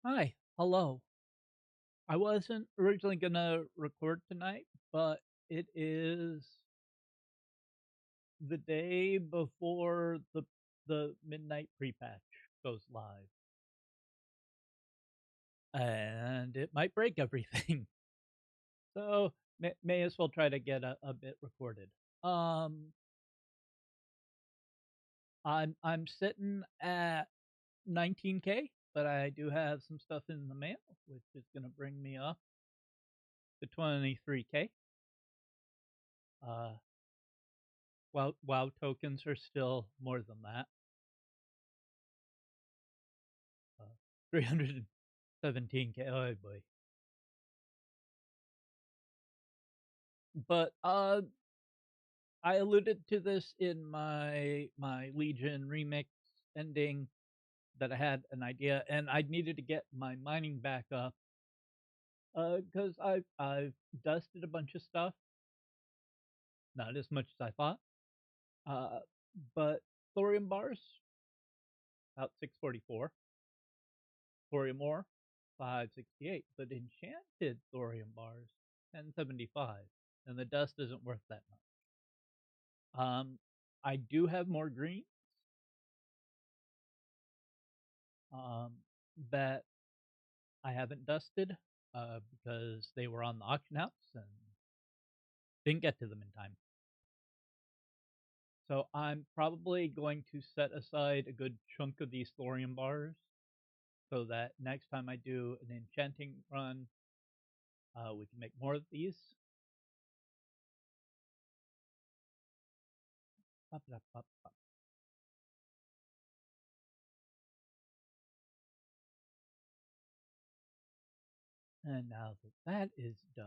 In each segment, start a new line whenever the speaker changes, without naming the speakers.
Hi, hello. I wasn't originally gonna record tonight, but it is the day before the midnight pre-patch goes live, and it might break everything. So may as well try to get a bit recorded. Um, I'm sitting at 19K, but I do have some stuff in the mail, which is gonna bring me up to 23K. Uh, WoW tokens are still more than that. 317K. Oh boy. But I alluded to this in my Legion remix ending that I had an idea and I needed to get my mining back up because I've dusted a bunch of stuff, not as much as I thought. Uh, but thorium bars about 644, thorium ore 568, but enchanted thorium bars 1075, and the dust isn't worth that much. I do have more greens um, that I haven't dusted because they were on the auction house and didn't get to them in time. So I'm probably going to set aside a good chunk of these thorium bars so that next time I do an enchanting run, we can make more of these. Up, up, up, up. And now that that is done,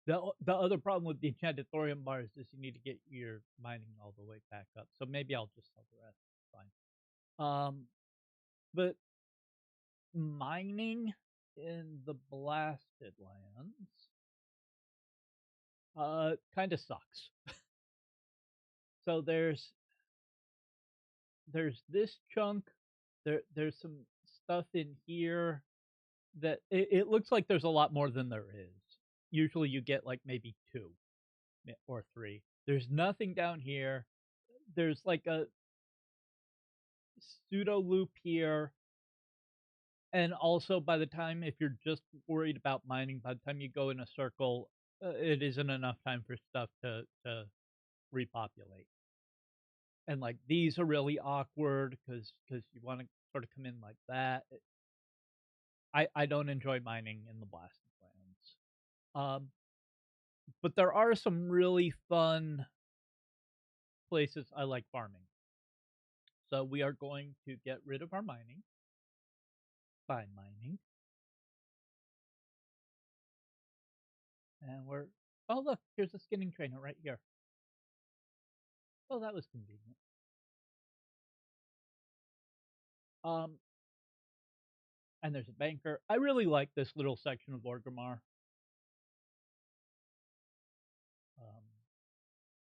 the other problem with the enchanted thorium bars is you need to get your mining all the way back up. So maybe I'll just sell the rest. It's fine. But mining in the blasted lands kind of sucks. So there's this chunk. There's some stuff in here that it looks like there's a lot more than there is. Usually you get like maybe two or three. There's nothing down here. There's like a pseudo loop here. And also, by the time, if you're just worried about mining, by the time you go in a circle, it isn't enough time for stuff to repopulate. And like these are really awkward because you want to sort of come in like that. I don't enjoy mining in the blasted lands. But there are some really fun places I like farming. So we are going to get rid of our mining by mining, and we're oh look, here's a skinning trainer right here. Oh, that was convenient. Um, and there's a banker. I really like this little section of Orgrimmar.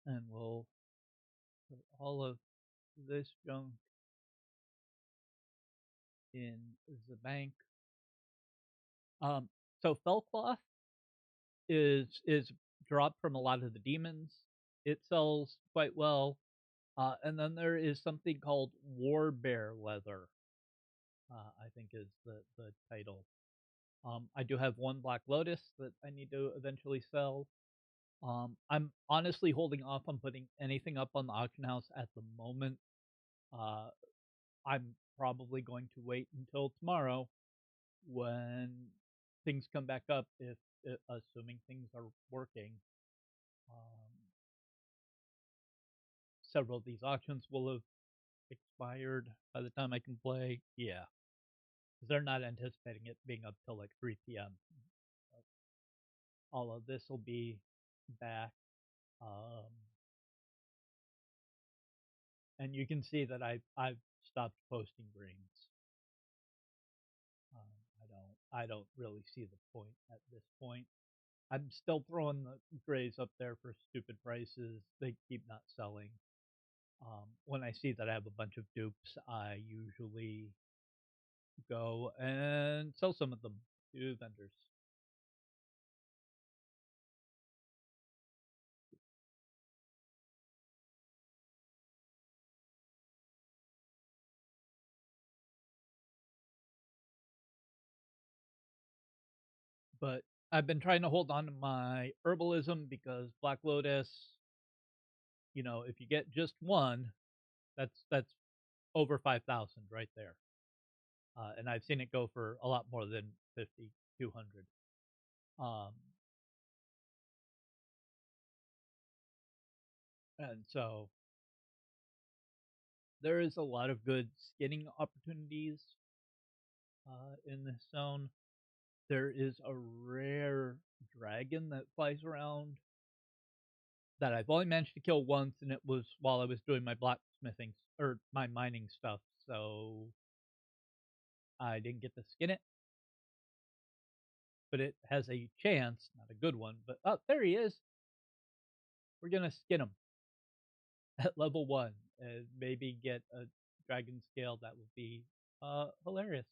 And we'll put all of this junk in the bank. So Fellcloth is dropped from a lot of the demons. It sells quite well. And then there is something called War Bear Leather. I think is the title. I do have one Black Lotus that I need to eventually sell. I'm honestly holding off on putting anything up on the auction house at the moment. Uh, I'm probably going to wait until tomorrow when things come back up, if assuming things are working. Um, Several of these auctions will have expired by the time I can play. Yeah, because they're not anticipating it being up till like 3 p.m. All of this will be back. Um, and you can see that I've stopped posting greens. I don't really see the point at this point. I'm still throwing the grays up there for stupid prices. They keep not selling. When I see that I have a bunch of dupes, I usually go and sell some of them to vendors. But I've been trying to hold on to my herbalism because Black Lotus, if you get just one, that's over 5,000 right there. And I've seen it go for a lot more than 50, 200. Um, and so there is a lot of good skinning opportunities in this zone. There is a rare dragon that flies around that I've only managed to kill once, and it was while I was doing my blacksmithing or my mining stuff. So I didn't get to skin it, but it has a chance, not a good one. But oh, there he is. We're gonna skin him at level 1 and maybe get a dragon scale. That would be hilarious.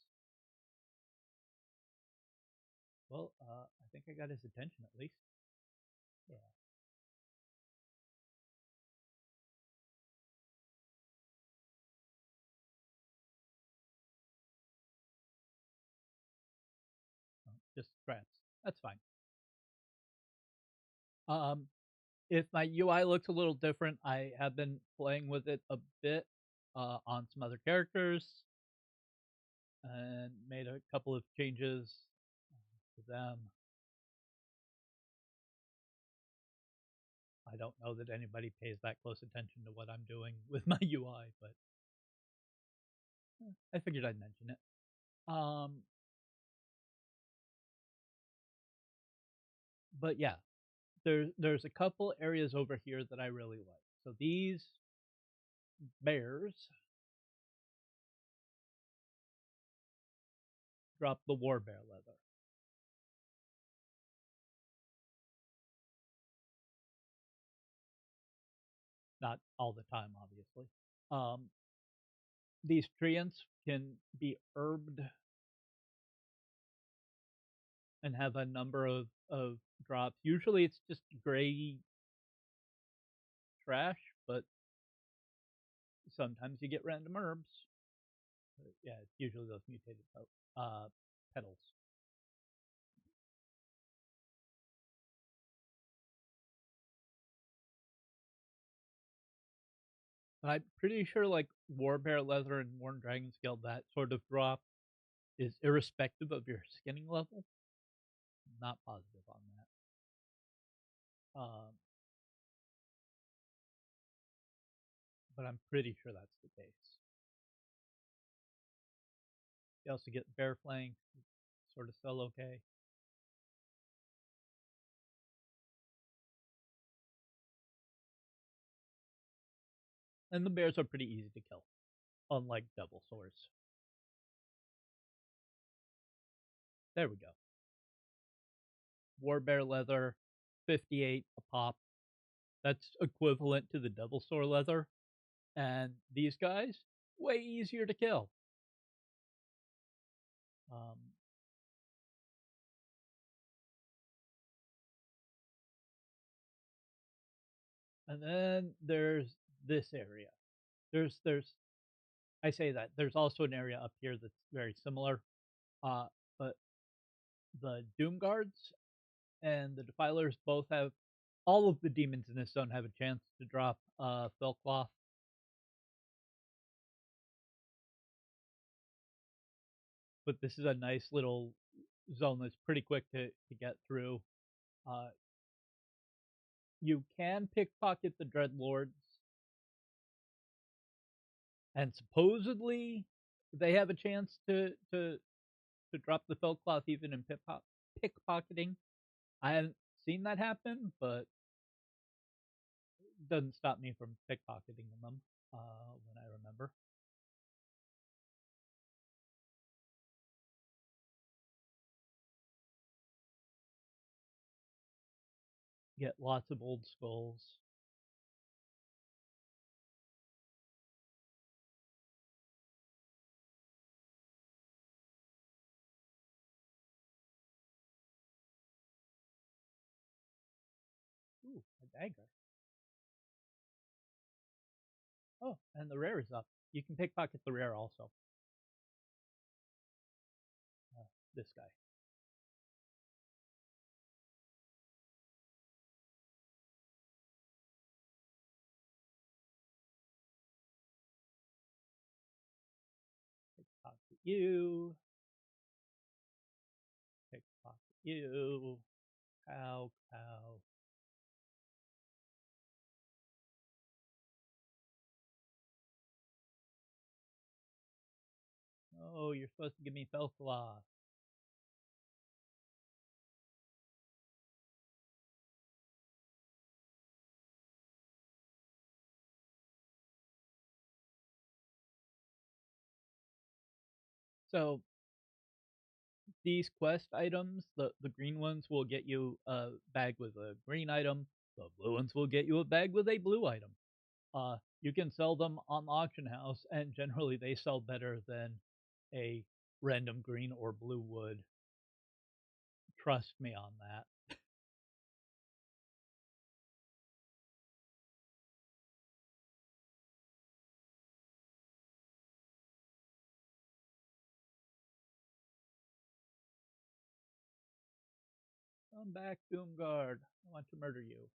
Well, I think I got his attention at least. Yeah. Just scraps. That's fine. Um, if my UI looks a little different, I have been playing with it a bit on some other characters and made a couple of changes to them. I don't know that anybody pays that close attention to what I'm doing with my UI, but I figured I'd mention it. Um, but yeah, there's a couple areas over here that I really like. So these bears drop the war bear leather. Not all the time, obviously. Um, these treants can be herbed and have a number of drops. Usually it's just gray trash, but sometimes you get random herbs. Yeah, it's usually those mutated petals. I'm pretty sure like War Bear Leather and Worn Dragon Scale, that sort of drop is irrespective of your skinning level. I'm not positive on that. But I'm pretty sure that's the case. You also get Bear Flank, sort of sell okay. And the bears are pretty easy to kill, unlike Devil Swords. There we go. War Bear Leather, 58 a pop. That's equivalent to the Devil Sword Leather. And these guys, way easier to kill. Um, and then there's this area. There's I say that there's also an area up here that's very similar. Uh, but the Doom Guards and the Defilers both have all of the demons in this zone have a chance to drop Fellcloth. But this is a nice little zone that's pretty quick to get through. Uh, you can pickpocket the Dreadlords, and supposedly they have a chance to drop the Fellcloth even in pickpocketing. I haven't seen that happen, but it doesn't stop me from pickpocketing them when I remember. Get lots of old skulls. dagger. Oh, and the rare is up. You can pickpocket the rare also. This guy. Pickpocket you. Pickpocket you. Cow, cow. Oh, you're supposed to give me Felclaw. So these quest items, the green ones will get you a bag with a green item. The blue ones will get you a bag with a blue item. You can sell them on the auction house, and generally they sell better than a random green or blue would. Trust me on that. Come back, Doomguard. I want to murder you.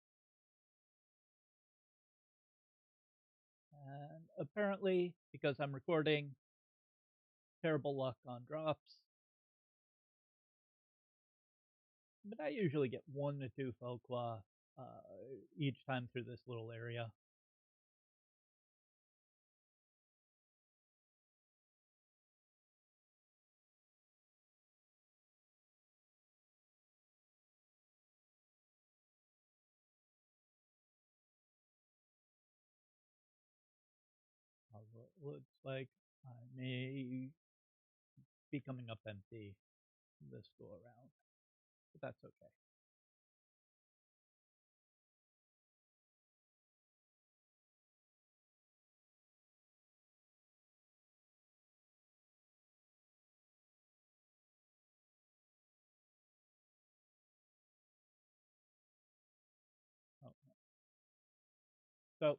And apparently, because I'm recording, terrible luck on drops. But I usually get 1 to 2 Felclaw each time through this little area. Looks like I may be coming up empty this go around, but that's okay. Oh. So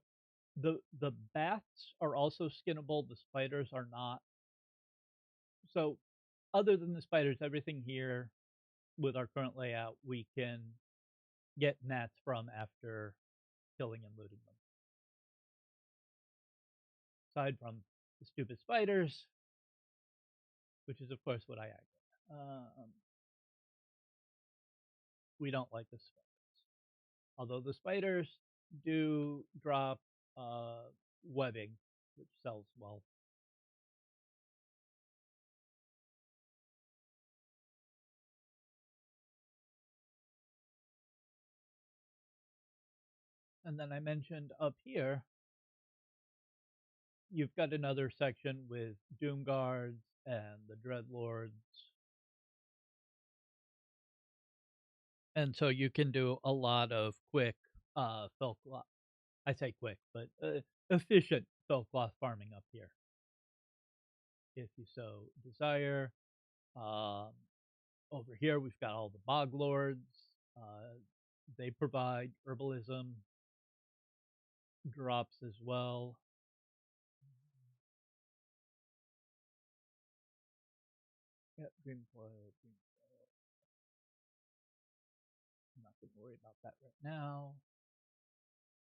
the bats are also skinnable. The spiders are not. So other than the spiders, everything here with our current layout, we can get gnats from after killing and looting them. Aside from the stupid spiders, which is of course what I act. We don't like the spiders. Although the spiders do drop webbing, which sells well. And then I mentioned up here, you've got another section with Doom Guards and the Dreadlords. And so you can do a lot of quick Felcloth. I say quick, but efficient Felcloth farming up here, if you so desire. Um, Over here, we've got all the Bog Lords. They provide herbalism drops as well. Yep, green foil, green foil. I'm not going to worry about that right now.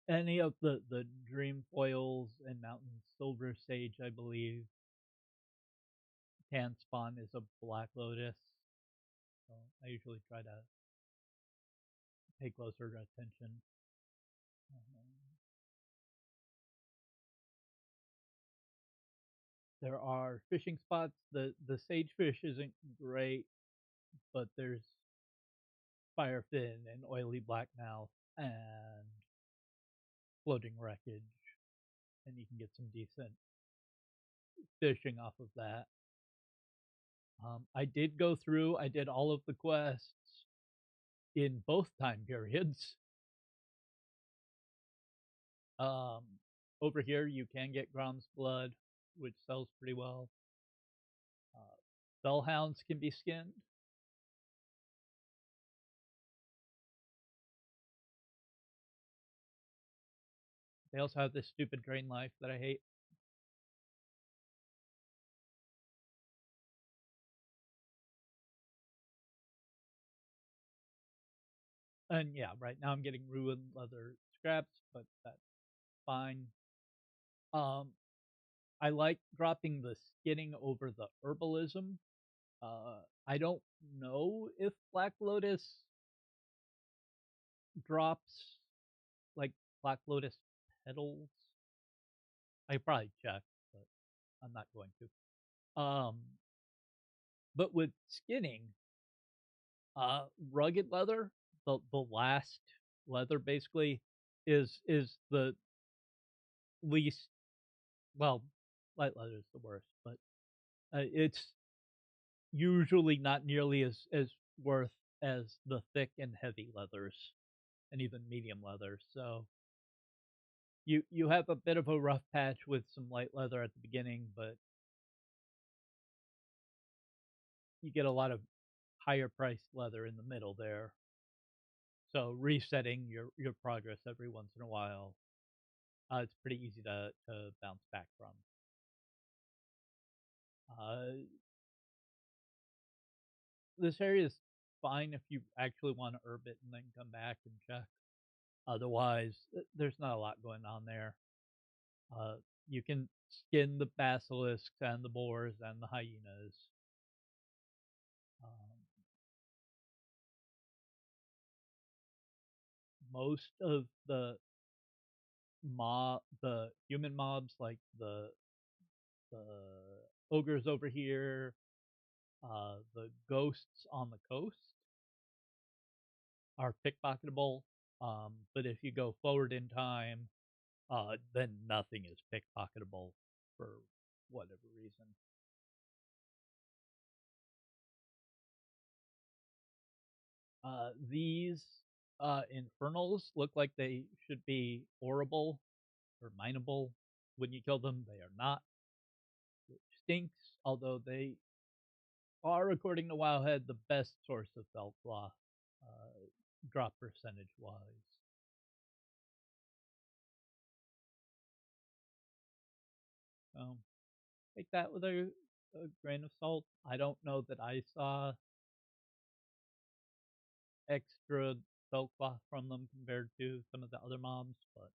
Any of the dream foils and mountain silver sage, I believe, can spawn is a black lotus. So I usually try to pay closer attention. There are fishing spots. The sagefish isn't great, but there's firefin and oily blackmouth and floating wreckage, and you can get some decent fishing off of that. I did go through. I did all of the quests in both time periods. Um, Over here, you can get Grom's blood, which sells pretty well. Bellhounds can be skinned. They also have this stupid drain life that I hate. And yeah, right now I'm getting ruined leather scraps, but that's fine. Um, I like dropping the skinning over the herbalism. I don't know if Black Lotus drops like Black Lotus petals. I could probably check, but I'm not going to. But with skinning, rugged leather, the last leather basically is the least well, light leather is the worst, but it's usually not nearly as worth as the thick and heavy leathers and even medium leather. So you have a bit of a rough patch with some light leather at the beginning, but you get a lot of higher priced leather in the middle there. So resetting your progress every once in a while, it's pretty easy to bounce back from. Uh, this area is fine if you actually want to herb it and then come back and check. Otherwise, there's not a lot going on there. Uh, you can skin the basilisks and the boars and the hyenas. Um, most of the human mobs, like the ogres over here, the ghosts on the coast, are pickpocketable. But if you go forward in time, then nothing is pickpocketable for whatever reason. These infernals look like they should be horrible or mineable. When you kill them, they are not, which stinks, although they are, according to Wowhead, the best source of Felclaw, drop percentage wise. So take that with a grain of salt. I don't know that I saw extra Felclaw from them compared to some of the other mobs, but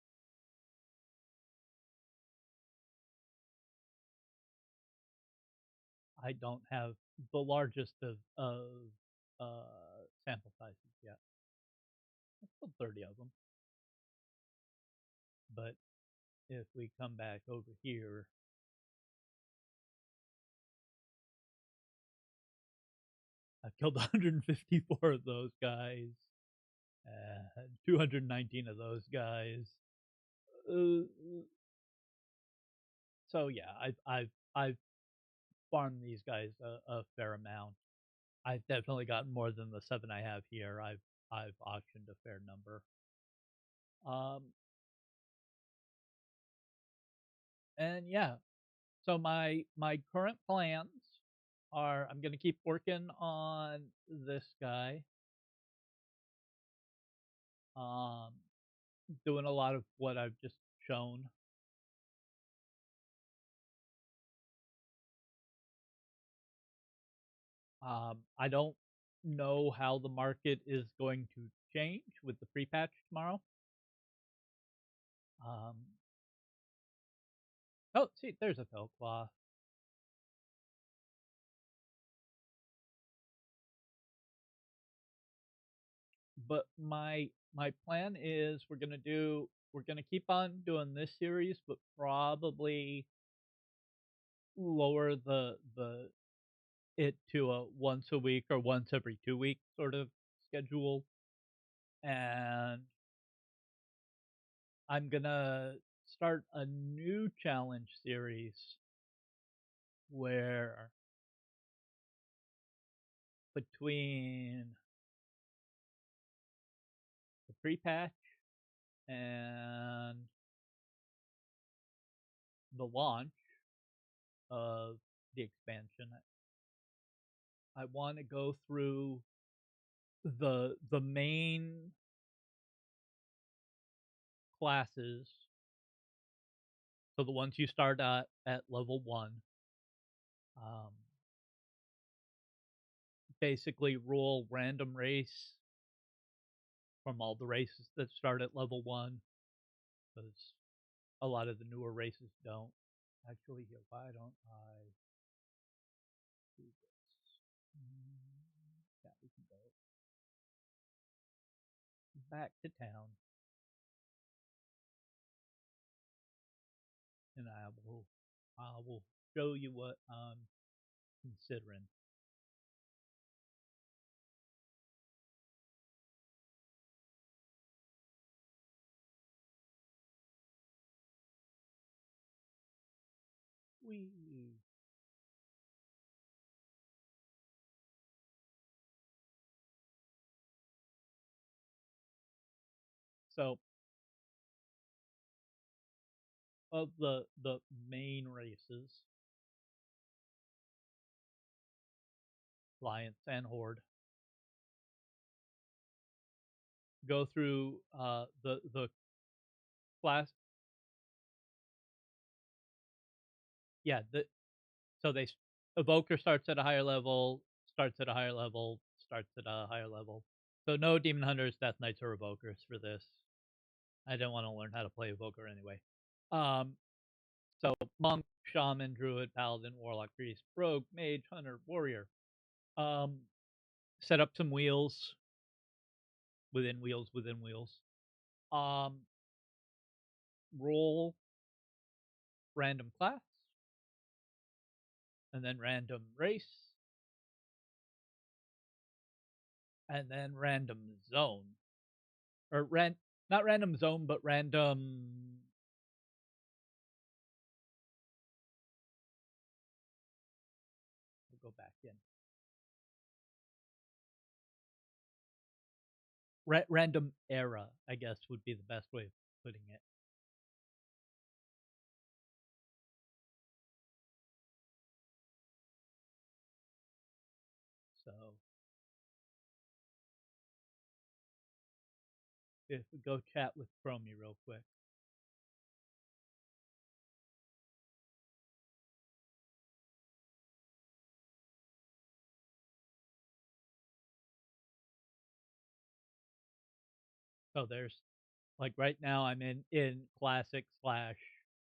I don't have the largest of sample sizes yet. Still 30 of them. But if we come back over here, I've killed 154 of those guys, 219 of those guys. Uh, so yeah, I've farmed these guys a fair amount. I've definitely gotten more than the 7 I have here. I've auctioned a fair number. Um, and yeah, so my current plans are I'm gonna keep working on this guy. Um, doing a lot of what I've just shown. I don't know how the market is going to change with the pre-patch tomorrow. Um, oh, see, there's a Felclaw. But my plan is we're gonna keep on doing this series, but probably lower the it to a once a week or once every 2 week sort of schedule. And I'm gonna start a new challenge series where between the pre-patch and the launch of the expansion, I want to go through the main classes So the ones you start at level 1, um, basically roll random race from all the races that start at level 1, because a lot of the newer races don't. Actually, here, why don't I do this? Yeah, we can go back to town, and I will show you what I'm considering. We So of the main races, Alliance and Horde, go through the class. Yeah, so they Evoker starts at a higher level, starts at a higher level, starts at a higher level. So no Demon Hunters, Death Knights, or Evokers for this. I didn't want to learn how to play Evoker anyway. Um, so Monk, Shaman, Druid, Paladin, Warlock, Priest, Rogue, Mage, Hunter, Warrior. Um, Set up some wheels within wheels within wheels. Um, Roll random class, and then random race, and then random zone, or not random zone, but random. We'll go back in. Random era, I guess, would be the best way of putting it. So if we go chat with Chromie real quick. So there's like right now I'm in classic slash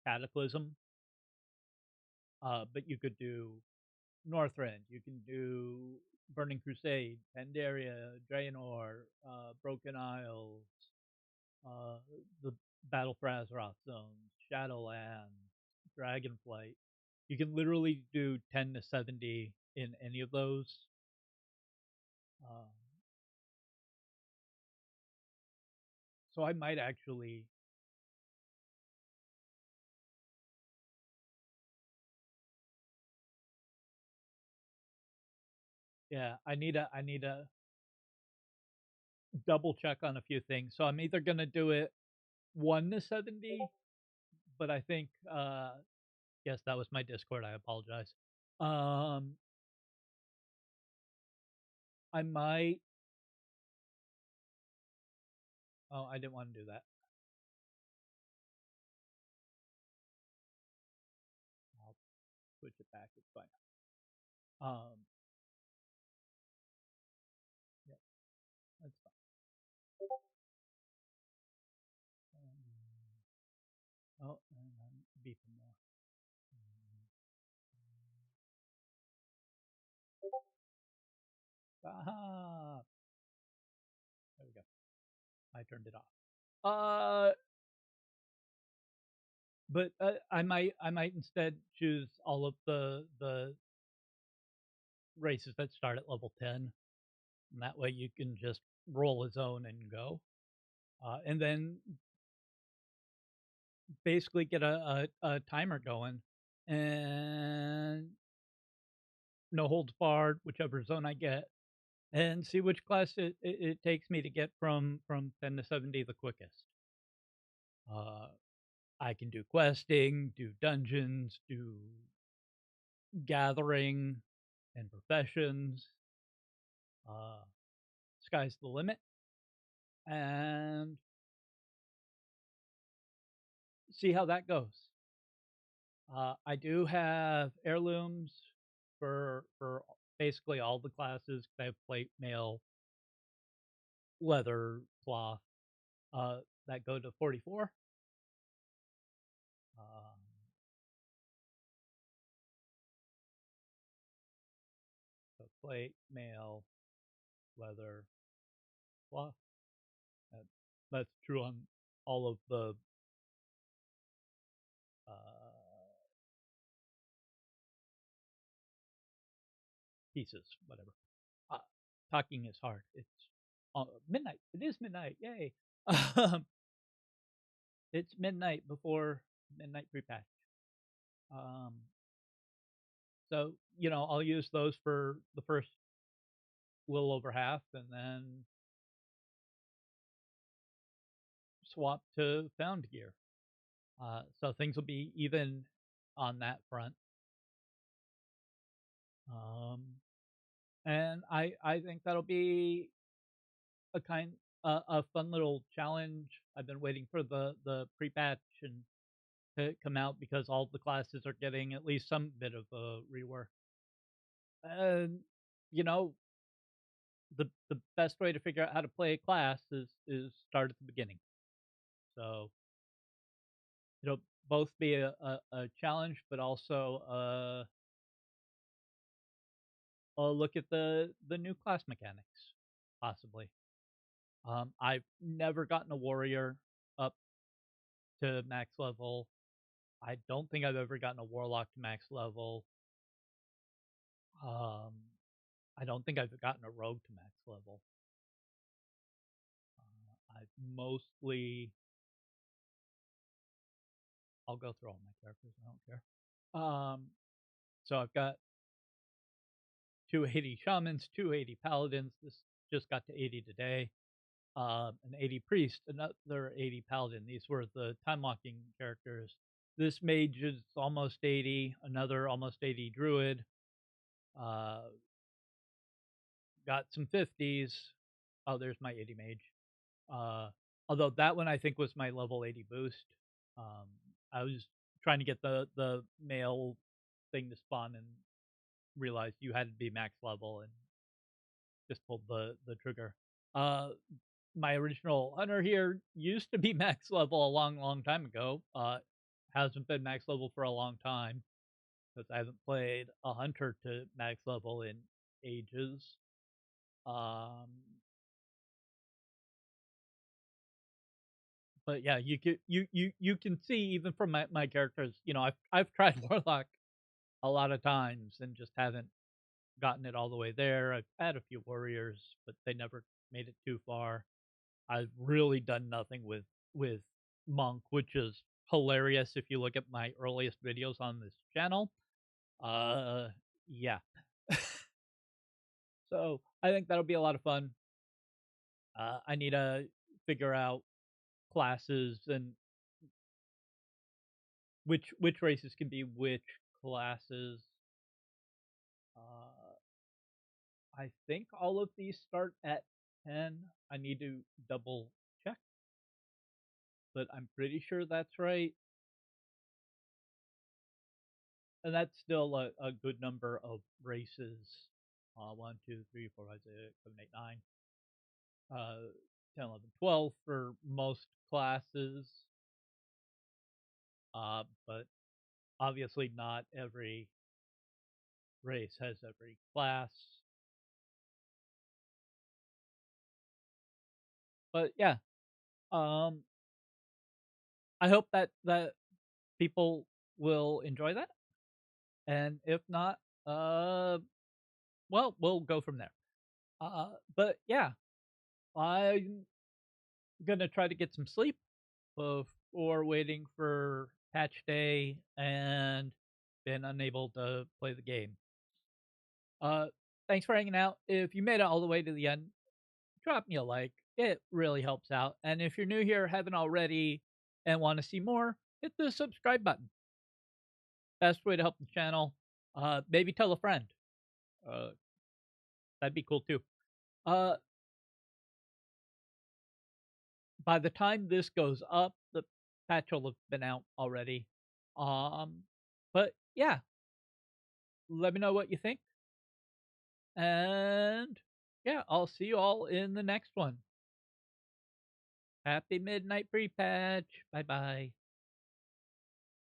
cataclysm. But you could do Northrend, you can do Burning Crusade, Pandaria, Draenor, Broken Isles, uh, the Battle for Azeroth zones, Shadowlands, Dragonflight. You can literally do 10 to 70 in any of those. Um, so I might actually, yeah, I need a double check on a few things. So I'm either gonna do it 1 to 70, but I think yes, that was my Discord. I apologize. Um, I might. Oh, I didn't want to do that. I'll switch it back. It's fine. Um, yeah, that's fine. Oh, and I'm beeping now. Ah, there we go. I turned it off. But I might instead choose all of the races that start at level 10, and that way you can just roll a zone and go, and then basically get a timer going, and no holds barred, whichever zone I get, and see which class it takes me to get from 10 to 70 the quickest. Uh, I can do questing, do dungeons, do gathering and professions. Uh, Sky's the limit, and see how that goes. I do have heirlooms for basically all the classes. I have plate, mail, leather, cloth. Uh, that go to 44. Um, so plate, mail, leather, cloth. That, that's true on all of the pieces, whatever. Uh, Talking is hard. It's midnight. It is midnight. Yay! Um, it's midnight before midnight pre-patch. Um, so I'll use those for the first little over half, and then swap to found gear. So things will be even on that front. Um, and I think that'll be a fun little challenge. I've been waiting for the pre-patch and to come out because all the classes are getting at least some bit of a rework. And you know, the best way to figure out how to play a class is start at the beginning. So it'll both be a challenge, but also a look at the new class mechanics, possibly. I've never gotten a warrior up to max level. I don't think I've ever gotten a warlock to max level. Um, I don't think I've gotten a rogue to max level. I've mostly. I'll go through all my characters. I don't care. So I've got 280 shamans, 280 paladins. This just got to 80 today. An 80 priest, another 80 paladin. These were the time walking characters. This mage is almost 80. Another almost 80 druid. Uh, got some 50s. Oh, there's my 80 mage. Uh, Although that one I think was my level 80 boost. Um, I was trying to get the male thing to spawn and realized you had to be max level and just pulled the trigger. Uh, my original hunter here used to be max level a long time ago. Hasn't been max level for a long time because I haven't played a hunter to max level in ages. Um, but yeah, you can see even from my characters. I've tried warlock a lot of times and just haven't gotten it all the way there. I've had a few warriors, but they never made it too far. I've really done nothing with monk, which is hilarious if you look at my earliest videos on this channel. Uh, yeah. So I think that'll be a lot of fun. I need to figure out classes and which races can be which classes. Uh, I think all of these start at 10. I need to double check, but I'm pretty sure that's right. And that's still a good number of races. 1, 2, 3, 4, 5, 6, 7, 8, 9, 10, 11, 12 for most classes. But obviously, not every race has every class. But yeah, um, I hope that people will enjoy that. And if not, well, we'll go from there. But yeah, I'm gonna try to get some sleep before waiting for patch day and been unable to play the game. Uh, Thanks for hanging out. If you made it all the way to the end, drop me a like. It really helps out. And if you're new here, haven't already, and want to see more, hit the subscribe button. Best way to help the channel. Maybe tell a friend. Uh, that'd be cool too. Uh, by the time this goes up, the patch will have been out already. Um, But yeah, let me know what you think. And yeah, I'll see you all in the next one. Happy midnight pre patch. Bye bye.